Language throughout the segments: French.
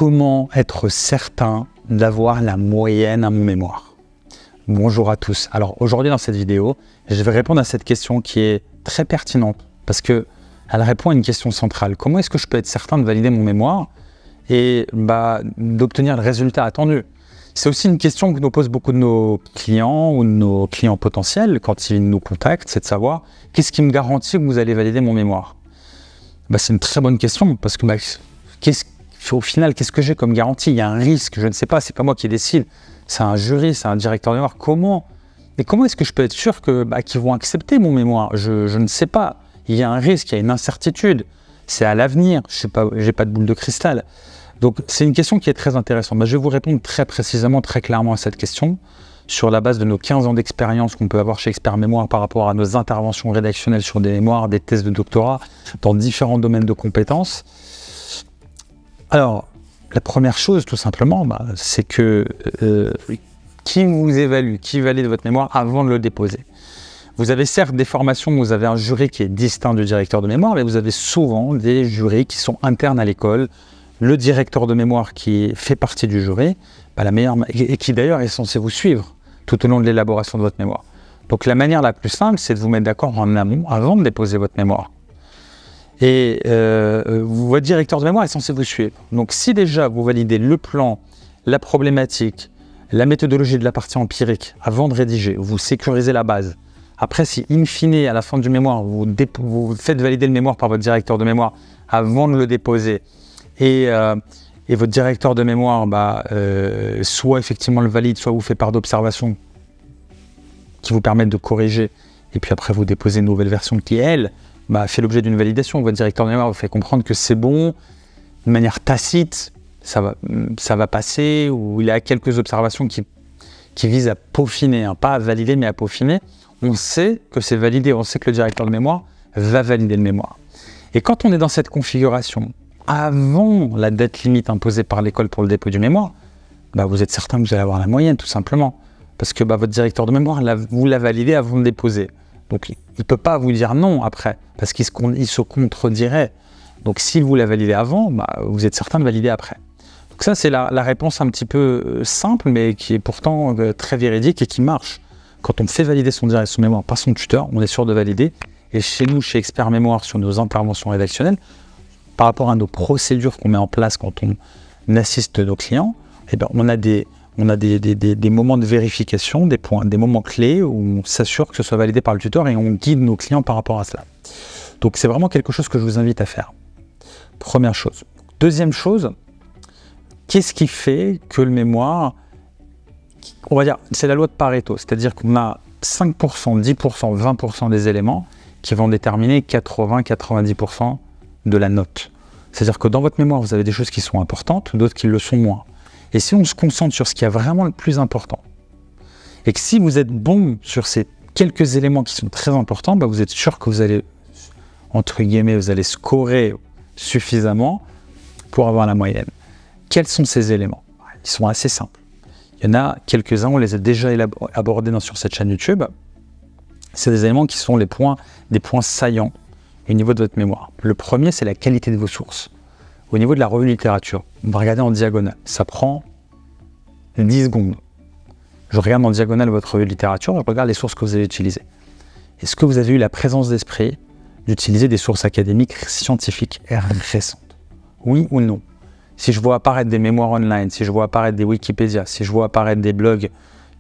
Comment être certain d'avoir la moyenne à mon mémoire? Bonjour à tous. Alors aujourd'hui dans cette vidéo, je vais répondre à cette question qui est très pertinente parce qu'elle répond à une question centrale. Comment est-ce que je peux être certain de valider mon mémoire et d'obtenir le résultat attendu? C'est aussi une question que nous posent beaucoup de nos clients ou de nos clients potentiels quand ils nous contactent, c'est de savoir qu'est-ce qui me garantit que vous allez valider mon mémoire? C'est une très bonne question parce que au final, qu'est-ce que j'ai comme garantie? Il y a un risque, je ne sais pas, c'est pas moi qui décide, c'est un jury, c'est un directeur de mémoire. Comment est-ce que je peux être sûr qu'ils vont accepter mon mémoire? Je ne sais pas. Il y a un risque, il y a une incertitude. C'est à l'avenir, je sais pas, j'ai pas de boule de cristal. Donc c'est une question qui est très intéressante. Je vais vous répondre très précisément, très clairement à cette question sur la base de nos 15 ans d'expérience qu'on peut avoir chez Expert Mémoire par rapport à nos interventions rédactionnelles sur des mémoires, des thèses de doctorat dans différents domaines de compétences. Alors, la première chose, tout simplement, c'est que qui vous évalue, qui valide votre mémoire avant de le déposer? Vous avez certes des formations où vous avez un jury qui est distinct du directeur de mémoire, mais vous avez souvent des jurys qui sont internes à l'école. Le directeur de mémoire qui fait partie du jury, et qui d'ailleurs est censé vous suivre tout au long de l'élaboration de votre mémoire. Donc la manière la plus simple, c'est de vous mettre d'accord en amont avant de déposer votre mémoire. Et votre directeur de mémoire est censé vous suivre. Donc si déjà vous validez le plan, la problématique, la méthodologie de la partie empirique avant de rédiger, vous sécurisez la base. Après, si in fine, à la fin du mémoire, vous faites valider le mémoire par votre directeur de mémoire avant de le déposer, et votre directeur de mémoire soit effectivement le valide, soit vous fait part d'observations qui vous permettent de corriger, et puis après vous déposez une nouvelle version qui, elle, fait l'objet d'une validation. Votre directeur de mémoire vous fait comprendre que c'est bon, de manière tacite, ça va passer, ou il y a quelques observations qui visent à peaufiner, pas à valider, mais à peaufiner. On sait que c'est validé, on sait que le directeur de mémoire va valider le mémoire. Et quand on est dans cette configuration, avant la date limite imposée par l'école pour le dépôt du mémoire, vous êtes certain que vous allez avoir la moyenne, tout simplement. Parce que votre directeur de mémoire, vous l'a validé avant de déposer. Donc, il ne peut pas vous dire non après, parce qu'il se contredirait. Donc, s'il vous l'a validé avant, vous êtes certain de valider après. Donc ça, c'est la réponse un petit peu simple, mais qui est pourtant très véridique et qui marche. Quand on fait valider son mémoire par son tuteur, on est sûr de valider. Et chez nous, chez Expert Mémoire, sur nos interventions rédactionnelles, par rapport à nos procédures qu'on met en place quand on assiste nos clients, on a des moments de vérification, des moments clés où on s'assure que ce soit validé par le tuteur et on guide nos clients par rapport à cela. Donc c'est vraiment quelque chose que je vous invite à faire. Première chose. Deuxième chose, qu'est-ce qui fait que le mémoire, on va dire, c'est la loi de Pareto, c'est-à-dire qu'on a 5%, 10%, 20% des éléments qui vont déterminer 80-90% de la note. C'est-à-dire que dans votre mémoire, vous avez des choses qui sont importantes, d'autres qui le sont moins. Et si on se concentre sur ce qui est vraiment le plus important, et que si vous êtes bon sur ces quelques éléments qui sont très importants, vous êtes sûr que vous allez, entre guillemets, vous allez scorer suffisamment pour avoir la moyenne. Quels sont ces éléments? Ils sont assez simples. Il y en a quelques-uns, on les a déjà abordés sur cette chaîne YouTube. C'est des éléments qui sont des points saillants au niveau de votre mémoire. Le premier, c'est la qualité de vos sources. Au niveau de la revue littérature, on va regarder en diagonale. Ça prend 10 secondes. Je regarde en diagonale votre revue de littérature et je regarde les sources que vous avez utilisées. Est-ce que vous avez eu la présence d'esprit d'utiliser des sources académiques scientifiques et récentes? Oui ou non? Si je vois apparaître des mémoires online, si je vois apparaître des Wikipédia, si je vois apparaître des blogs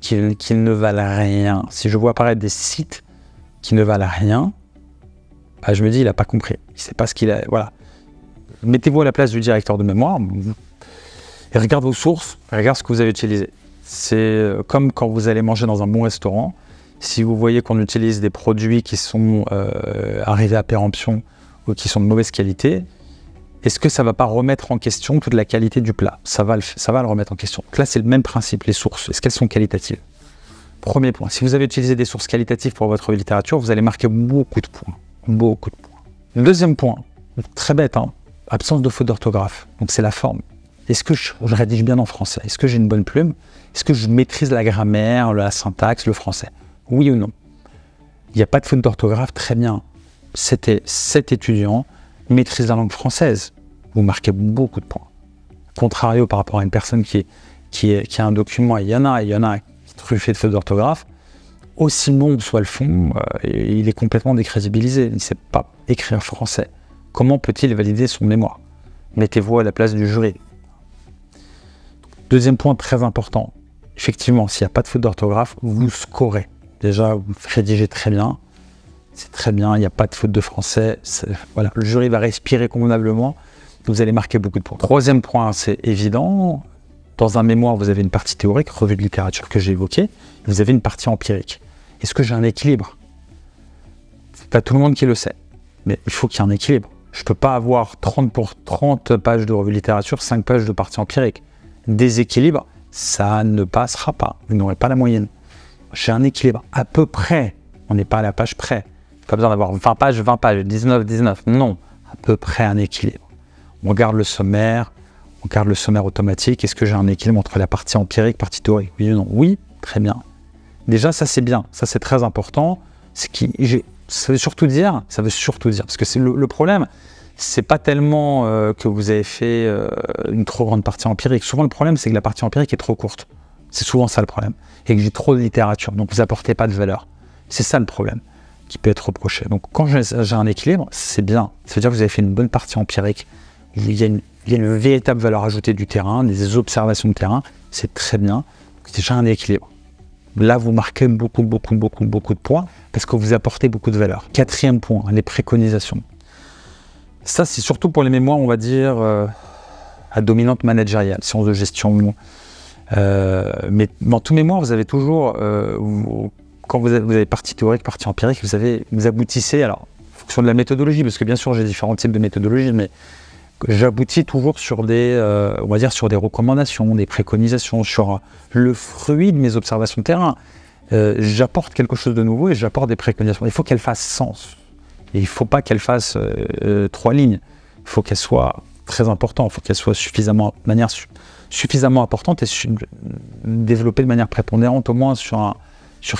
qui ne valent rien, si je vois apparaître des sites qui ne valent rien, je me dis, il n'a pas compris. Il ne sait pas ce qu'il a. Voilà. Mettez-vous à la place du directeur de mémoire et regardez vos sources, regardez ce que vous avez utilisé. C'est comme quand vous allez manger dans un bon restaurant. Si vous voyez qu'on utilise des produits qui sont arrivés à péremption ou qui sont de mauvaise qualité, est-ce que ça ne va pas remettre en question toute la qualité du plat? Ça va le remettre en question. Donc là, c'est le même principe, les sources. Est-ce qu'elles sont qualitatives? Premier point. Si vous avez utilisé des sources qualitatives pour votre littérature, vous allez marquer beaucoup de points. Beaucoup de points. Le deuxième point, très bête, absence de faute d'orthographe. Donc c'est la forme. Est-ce que je rédige bien en français? Est-ce que j'ai une bonne plume? Est-ce que je maîtrise la grammaire, la syntaxe, le français? Oui ou non? Il n'y a pas de faute d'orthographe, très bien. Cet étudiant maîtrise la langue française. Vous marquez beaucoup de points. contrario par rapport à une personne qui a un document, et il y en a truffé de fautes d'orthographe, aussi bon soit le fond, il est complètement décrédibilisé. Il ne sait pas écrire français. Comment peut-il valider son mémoire? Mettez-vous à la place du jury. Deuxième point très important. Effectivement, s'il n'y a pas de faute d'orthographe, vous scorez. Déjà, vous rédigez très bien. C'est très bien, il n'y a pas de faute de français. Voilà, le jury va respirer convenablement. Vous allez marquer beaucoup de points. Troisième point, c'est évident. Dans un mémoire, vous avez une partie théorique, revue de littérature que j'ai évoquée. Vous avez une partie empirique. Est-ce que j'ai un équilibre? C'est pas tout le monde qui le sait. Mais il faut qu'il y ait un équilibre. Je ne peux pas avoir 30 pages de revue de littérature, 5 pages de partie empirique. Déséquilibre, ça ne passera pas. Vous n'aurez pas la moyenne. J'ai un équilibre à peu près. On n'est pas à la page près. Pas besoin d'avoir 20 pages, 19. Non, à peu près un équilibre. On garde le sommaire automatique. Est-ce que j'ai un équilibre entre la partie empirique, partie théorique? Oui ou non? Oui, très bien. Déjà, ça c'est bien. Ça c'est très important. Ça veut surtout dire, parce que le problème, c'est pas tellement que vous avez fait une trop grande partie empirique. Souvent, le problème, c'est que la partie empirique est trop courte. C'est souvent ça le problème. Et que j'ai trop de littérature, donc vous apportez pas de valeur. C'est ça le problème qui peut être reproché. Donc, quand j'ai un équilibre, c'est bien. Ça veut dire que vous avez fait une bonne partie empirique. Il y a une véritable valeur ajoutée du terrain, des observations de terrain. C'est très bien. C'est déjà un équilibre. Là, vous marquez beaucoup de points parce que vous apportez beaucoup de valeur. Quatrième point, les préconisations. Ça, c'est surtout pour les mémoires, on va dire, à dominante managériale, sciences de gestion. Mais dans tout mémoire, vous avez toujours, quand vous avez partie théorique, partie empirique, vous aboutissez, alors, en fonction de la méthodologie, parce que bien sûr, j'ai différents types de méthodologies, mais j'aboutis toujours sur des, on va dire, sur des recommandations, des préconisations, sur le fruit de mes observations de terrain. J'apporte quelque chose de nouveau et j'apporte des préconisations. Il faut qu'elles fassent sens. Et il ne faut pas qu'elles fassent 3 lignes. Il faut qu'elles soient très importantes. Il faut qu'elles soient suffisamment importantes et développées de manière prépondérante, au moins sur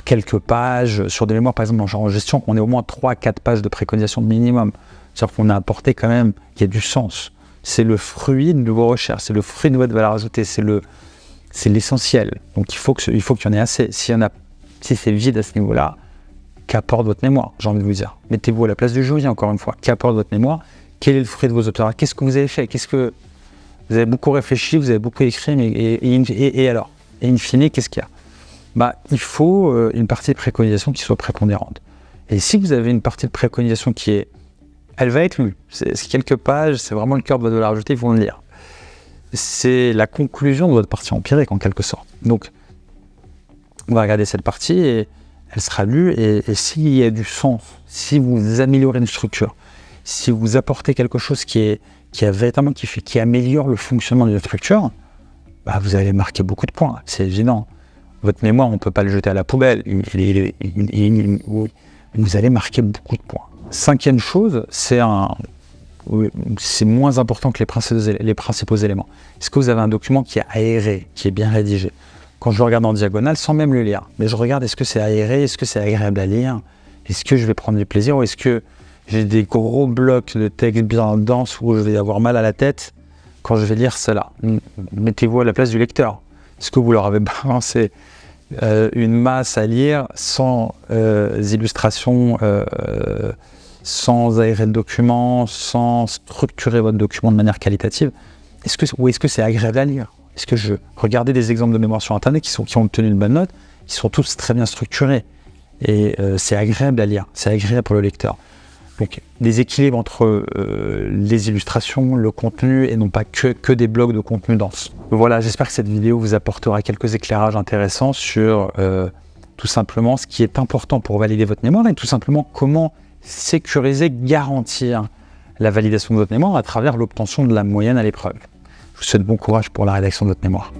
quelques pages, sur des mémoires, par exemple, en gestion, qu'on ait au moins 3 à 4 pages de préconisation minimum. C'est-à-dire qu'on a apporté quand même qu'il y a du sens. C'est le fruit de vos recherches, c'est le fruit de votre valeur ajoutée, c'est l'essentiel. Donc il faut qu'il y en ait assez. Si c'est vide à ce niveau-là, qu'apporte votre mémoire, j'ai envie de vous dire. Mettez-vous à la place du jury, encore une fois. Qu'apporte votre mémoire? Quel est le fruit de vos observations? Qu'est-ce que vous avez fait? Vous avez beaucoup réfléchi, vous avez beaucoup écrit, mais et alors? Et in fine, qu'est-ce qu'il y a? Il faut une partie de préconisation qui soit prépondérante. Et si vous avez une partie de préconisation elle va être lue. C'est quelques pages, c'est vraiment le cœur de votre valeur ajoutée, ils vont le lire. C'est la conclusion de votre partie empirique, en quelque sorte. Donc, on va regarder cette partie et elle sera lue. Et s'il y a du sens, si vous améliorez une structure, si vous apportez quelque chose qui améliore le fonctionnement de la structure, vous allez marquer beaucoup de points. C'est évident. Votre mémoire, on ne peut pas le jeter à la poubelle. Vous allez marquer beaucoup de points. Cinquième chose, c'est moins important que les principaux éléments. Est-ce que vous avez un document qui est aéré, qui est bien rédigé? Quand je le regarde en diagonale, sans même le lire, mais je regarde, est-ce que c'est aéré, est-ce que c'est agréable à lire, est-ce que je vais prendre du plaisir, ou est-ce que j'ai des gros blocs de texte bien denses où je vais avoir mal à la tête quand je vais lire cela? Mettez-vous à la place du lecteur. Est-ce que vous leur avez balancé une masse à lire sans illustration, sans aérer le document, sans structurer votre document de manière qualitative? Ou est-ce que c'est agréable à lire? Est-ce que regardez des exemples de mémoire sur Internet qui ont obtenu une bonne note, qui sont tous très bien structurés. Et c'est agréable à lire, c'est agréable pour le lecteur. Donc, des équilibres entre les illustrations, le contenu, et non pas que des blocs de contenu dense. Voilà, j'espère que cette vidéo vous apportera quelques éclairages intéressants sur tout simplement ce qui est important pour valider votre mémoire et tout simplement comment sécuriser, garantir la validation de votre mémoire à travers l'obtention de la moyenne à l'épreuve. Je vous souhaite bon courage pour la rédaction de votre mémoire.